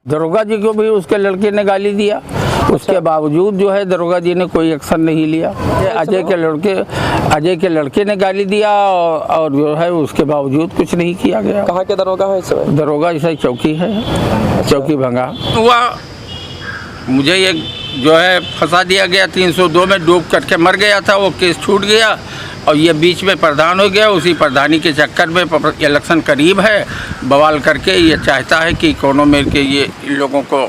दरोगा जी को भी उसके लड़के ने गाली दिया, उसके बावजूद जो है दरोगा जी ने कोई एक्शन नहीं लिया। अजय के लड़के ने गाली दिया और जो है उसके बावजूद कुछ नहीं किया गया। कहाँ के दरोगा है इस समय? दरोगा इसे चौकी है, चौकी भंगा हुआ। मुझे ये जो है फंसा दिया गया 302 में, डूब करके मर गया था, वो केस छूट गया और ये बीच में प्रधान हो गया। उसी प्रधानी के चक्कर में इलेक्शन करीब है, बवाल करके ये चाहता है कि कोनो मेरे के ये इन लोगों को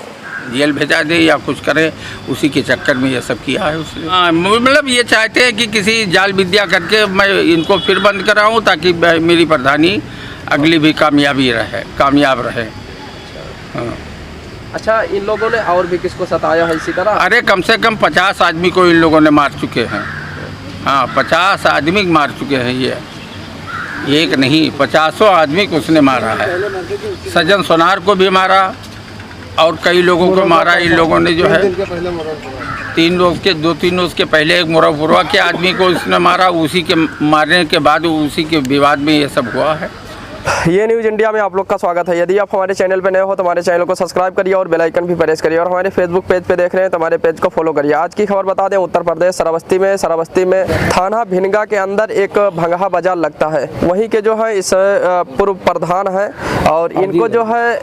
जेल भेजा दे या कुछ करे, उसी के चक्कर में ये सब किया है उसने। हाँ, मतलब ये चाहते हैं कि किसी जाल विद्या करके मैं इनको फिर बंद कराऊं ताकि मेरी प्रधानी अगली भी कामयाब रहे। हाँ। अच्छा, इन लोगों ने और भी किसको सताया है इसी तरह? अरे कम से कम 50 आदमी को इन लोगों ने मार चुके हैं। हाँ, 50 आदमी मार चुके हैं। ये एक नहीं 50 आदमी को उसने मारा है। सज्जन सोनार को भी मारा और कई लोगों को मारा। इन लोगों ने जो है 3 रोज़ के पहले एक मुरपुरवा के आदमी को उसने मारा। उसी के मारने के बाद उसी के विवाद में ये सब हुआ है। ये न्यूज़ इंडिया में आप लोग का स्वागत है। यदि आप हमारे चैनल पर नए हो तो हमारे चैनल को सब्सक्राइब करिए और बेल आइकन भी प्रेस करिए और हमारे फेसबुक पेज पे देख रहे हैं तो हमारे पेज को फॉलो करिए। आज की खबर बता दें, उत्तर प्रदेश श्रावस्ती में थाना भिनगा के अंदर एक भंगहा बाजार लगता है। वहीं के जो है इस पूर्व प्रधान है और इनको जो है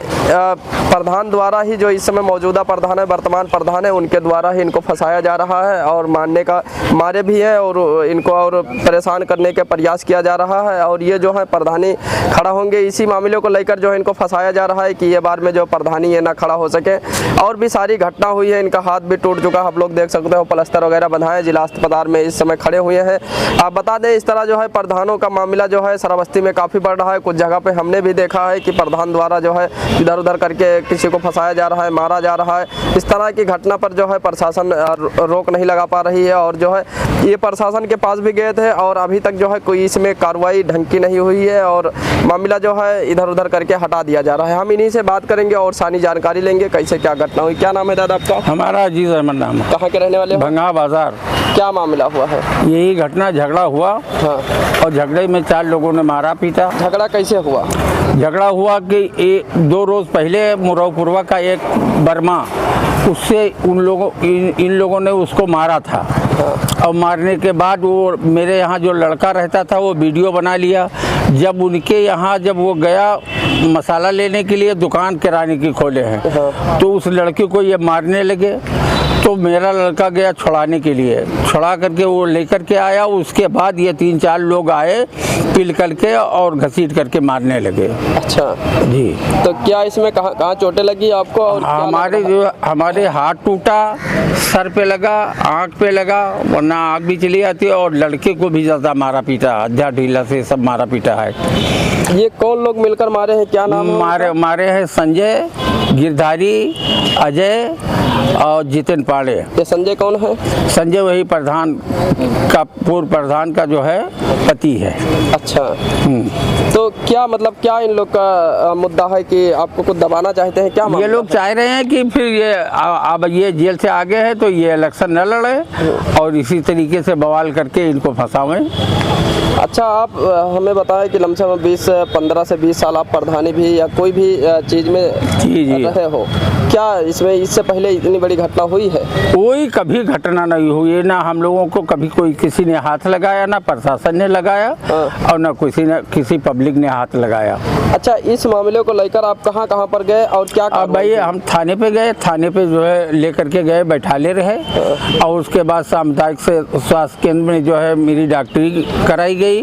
प्रधान द्वारा ही, जो इस समय मौजूदा प्रधान है, वर्तमान प्रधान है, उनके द्वारा ही इनको फंसाया जा रहा है और मारे भी है और इनको और परेशान करने के प्रयास किया जा रहा है। और ये जो है प्रधानी खड़ा होंगे, इसी मामले को लेकर जो है इनको फंसाया जा रहा है कि ये बार में जो प्रधानी है ना खड़ा हो सके। और भी सारी घटना हुई है, इनका हाथ भी टूट चुका, आप लोग देख सकते हो, प्लास्टर वगैरह बंधाए, जिला अस्पताल में इस समय खड़े हुए हैं। आप बता दें, इस तरह जो है प्रधानों का मामला जो है श्रावस्ती में काफ़ी बढ़ रहा है। कुछ जगह पे हमने भी देखा है कि प्रधान द्वारा जो है इधर उधर करके किसी को फंसाया जा रहा है, मारा जा रहा है। इस तरह की घटना पर जो है प्रशासन रोक नहीं लगा पा रही है और जो है ये प्रशासन के पास भी गए थे और अभी तक जो है कोई इसमें कार्रवाई ढंग की नहीं हुई है और मामला जो है इधर उधर करके हटा दिया जा रहा है। हम इन्हीं से बात करेंगे और सारी जानकारी लेंगे कैसे क्या घटना हुई। क्या नाम है दादा आपका? हमारा अजीज अहमद नाम है। कहाँ के रहने वाले? भंगा बाजार। क्या मामला हुआ है? यही घटना, झगड़ा हुआ। हाँ। और झगड़े में 4 लोगों ने मारा पीटा। झगड़ा कैसे हुआ? झगड़ा हुआ कि 2 रोज पहले मुरपुरवा का एक बर्मा, उससे इन लोगों ने उसको मारा था। हाँ। और मारने के बाद वो मेरे यहाँ जो लड़का रहता था वो वीडियो बना लिया। जब उनके यहाँ जब वो गया मसाला लेने के लिए, दुकान किराने की खोले हैं। हाँ। तो उस लड़के को ये मारने लगे तो मेरा लड़का गया छुड़ाने के लिए, छुड़ा करके वो लेकर के आया। उसके बाद ये 3-4 लोग आए पिल करके और घसीट करके मारने लगे। अच्छा जी। तो क्या इसमें कहाँ चोटें लगी आपको? और हमारे हाथ टूटा, सर पे लगा, आँख पे लगा, वरना आँख भी चली जाती है। और लड़के को भी ज़्यादा मारा पीटा, अध्या ढीला से सब मारा पीटा है। ये कौन लोग मिलकर मारे हैं? क्या नाम? मारे हैं संजय, गिरधारी, अजय और जितेन पाड़े। ये संजय कौन है? संजय वही प्रधान का, पूर्व प्रधान का जो है पति है। अच्छा। तो क्या मतलब क्या इन लोग का मुद्दा है कि आपको कुछ दबाना चाहते हैं? क्या ये लोग चाह रहे हैं कि फिर ये अब ये जेल से आगे है तो ये इलेक्शन न लड़े और इसी तरीके से बवाल करके इनको फंसावें। अच्छा, आप हमें बताएं कि लमसम 15 से 20 साल आप प्रधानी भी या कोई भी चीज़ में रहे हो, क्या इसमें इससे पहले इतनी बड़ी घटना हुई है? कोई कभी घटना नहीं हुई, ना हम लोगों को कभी कोई किसी ने हाथ लगाया, ना प्रशासन ने लगाया। हाँ। और ना किसी पब्लिक ने हाथ लगाया। अच्छा, इस मामले को लेकर आप कहाँ पर गए और क्या? अब भाई हम थाने पे गए, थाने पे जो है लेकर के गए, बैठाले रहे। हाँ। और उसके बाद सामुदायिक स्वास्थ्य केंद्र में जो है मेरी डॉक्टरी कराई गई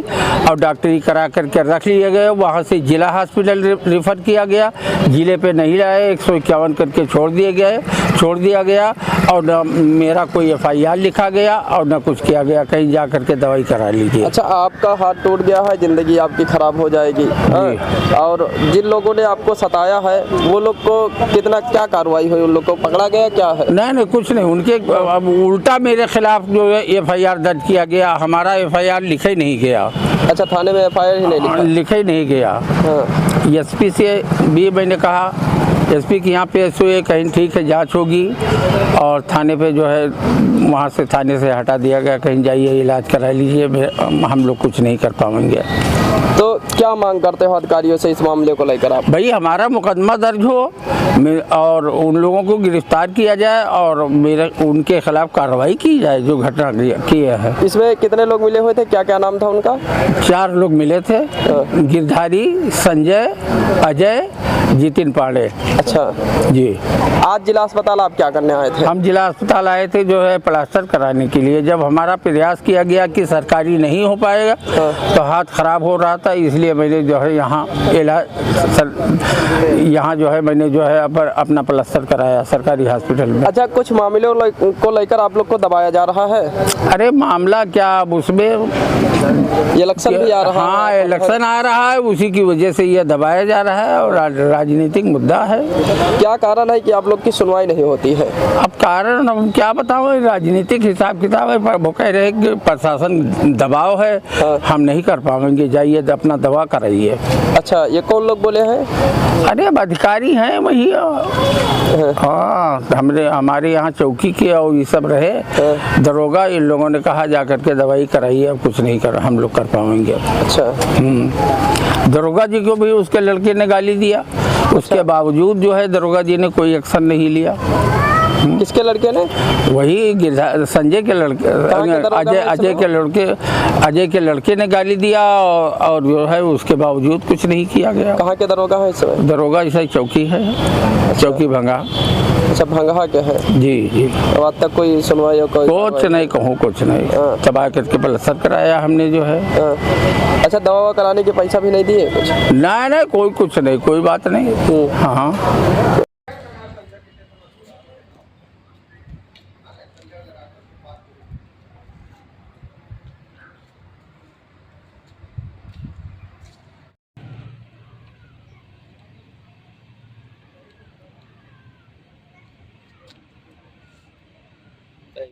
और डॉक्टरी करा करके रख लिया गया। वहाँ से जिला हॉस्पिटल रेफर किया गया, जिले पे नहीं लाए, 151 करके छोड़ दिया गया और न मेरा कोई FIR लिखा गया और न कुछ किया गया, कहीं जा करके दवाई करा लीजिए। अच्छा, आपका हाथ टूट गया है, जिंदगी आपकी खराब हो जाएगी। और जिन लोगों ने आपको सताया है वो लोग को कितना क्या कार्रवाई हुई? उन लोग को पकड़ा गया क्या है? नहीं कुछ नहीं, उनके अब उल्टा मेरे खिलाफ जो है FIR दर्ज किया गया। हमारा FIR लिखा ही नहीं गया। अच्छा, थाने में FIR ही नहीं लिखा ही नहीं गया। हाँ। SP से भी मैंने कहा एसपी के यहाँ पेश हुए, कहीं ठीक है जांच होगी और थाने पे जो है वहाँ से थाने से हटा दिया गया, कहीं जाइए इलाज करा लीजिए, हम लोग कुछ नहीं कर पाएंगे। तो क्या मांग करते हो अधिकारियों से इस मामले को लेकर आप? भाई हमारा मुकदमा दर्ज हो और उन लोगों को गिरफ्तार किया जाए और उनके खिलाफ कार्रवाई की जाए जो घटना किया है। इसमें कितने लोग मिले हुए थे, क्या क्या नाम था उनका? 4 लोग मिले थे, गिरधारी, संजय, अजय, जितिन पांडे। अच्छा जी। आज जिला अस्पताल आप क्या करने आए थे? हम जिला अस्पताल आए थे जो है प्लास्टर कराने के लिए। जब हमारा प्रयास किया गया कि सरकारी नहीं हो पाएगा तो हाथ खराब हो रहा था, इसलिए मैंने जो है यहाँ जो है मैंने जो है अपना प्लास्टर कराया सरकारी हॉस्पिटल में। अच्छा, कुछ मामलों को लेकर आप लोग को दबाया जा रहा है? अरे मामला क्या, अब उसमें इलेक्शन भी आ रहा है। हाँ, इलेक्शन आ रहा है, उसी की वजह से यह दबाया जा रहा है और राजनीतिक मुद्दा है। क्या कारण है कि आप लोग की सुनवाई नहीं होती है? अब कारण हम क्या बताओ, राजनीतिक हिसाब किताब है, वो कह रहे हैं कि प्रशासन दबाव है, हम नहीं कर पाएंगे, जाइए अपना दवा कराइए। अच्छा, ये कौन लोग बोले हैं? अरे अब अधिकारी हैं वही, हाँ हमारे यहाँ चौकी के और ये सब रहे दरोगा, इन लोगों ने कहा जा करके दवाई कराइए, अब कुछ नहीं कर हम लोग कर पाएंगे। अच्छा। दरोगा जी को भी उसके लड़के ने गाली दिया, उसके बावजूद जो है दरोगा जी ने कोई एक्शन नहीं लिया। किसके लड़के ने? वही संजय के लड़के, अजय के लड़के ने गाली दिया और जो है उसके बावजूद कुछ नहीं किया गया। कहाँ के दरोगा है इस समय? दरोगा ऐसा चौकी है, चौकी भंगा। अच्छा, भंगा के है? जी जी। अब आज तक कोई सुनवाई? कुछ नहीं कहूँ, कुछ नहीं, तबाह करके प्लास्टर कराया हमने जो है। अच्छा, दवा कराने के पैसा भी नहीं दिए कुछ? नहीं, कोई कुछ नहीं, कोई बात नहीं। हाँ।